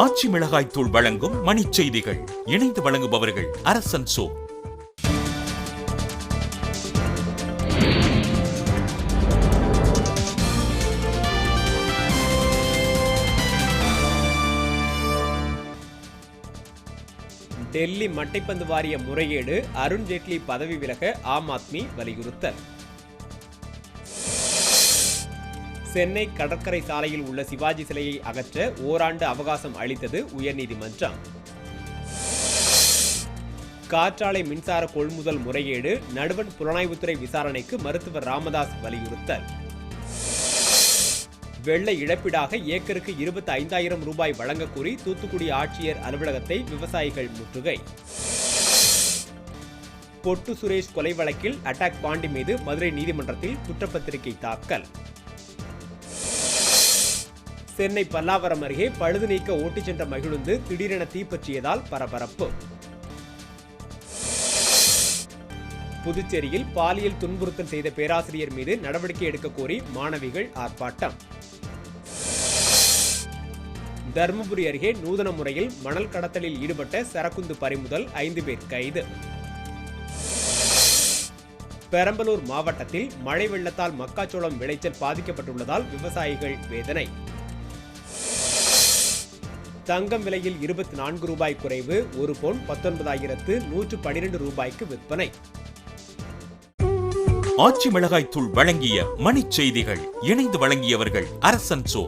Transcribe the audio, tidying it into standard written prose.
ஆச்சி மிளகாய் தூள் வழங்கும் மணிச் செய்திகள். இணைந்து வழங்குபவர்கள் அரசன் சோ. டெல்லி மட்டைப்பந்து வாரிய முறைகேடு, அருண் ஜேட்லி பதவி விலக ஆம் ஆத்மி வலியுறுத்தல். சென்னை கடற்கரை சாலையில் உள்ள சிவாஜி சிலையை அகற்ற ஓராண்டு அவகாசம் அளித்தது உயர்நீதிமன்றம். காற்றாலை மின்சார கொள்முதல் முறைகேடு, நடுவண் புலனாய்வுத்துறை விசாரணைக்கு மருத்துவர் ராமதாஸ் வலியுறுத்தல். வெள்ள இழப்பீடாக ஏக்கருக்கு 25,000 ரூபாய் வழங்க கோரி தூத்துக்குடி ஆட்சியர் அலுவலகத்தை விவசாயிகள் முற்றுகை. பொட்டு சுரேஷ் கொலை வழக்கில் அட்டாக் பாண்டி மீது மதுரை நீதிமன்றத்தில் குற்றப்பத்திரிகை தாக்கல். சென்னை பல்லாவரம் அருகே பழுது நீக்க ஓட்டிச் சென்ற மகிழுந்து திடீரென தீப்பற்றியதால் பரபரப்பு. புதுச்சேரியில் பாலியல் துன்புறுத்தல் செய்த பேராசிரியர் மீது நடவடிக்கை எடுக்க கோரி மாணவிகள் ஆர்ப்பாட்டம். தருமபுரி அருகே நூதன முறையில் மணல் கடத்தலில் ஈடுபட்ட சரக்குந்து பறிமுதல், 5 பேர் கைது. பெரம்பலூர் மாவட்டத்தில் மழை வெள்ளத்தால் மக்காச்சோளம் விளைச்சல் பாதிக்கப்பட்டுள்ளதால் விவசாயிகள் வேதனை. தங்கம் விலையில் 24 ரூபாய் குறைவு, ஒரு பவுன் 19,112 ரூபாய்க்கு விற்பனை. ஆச்சி மிளகாய் தூள் வழங்கிய மணிச் செய்திகள். இணைந்து வழங்கியவர்கள் அரசன் சோ.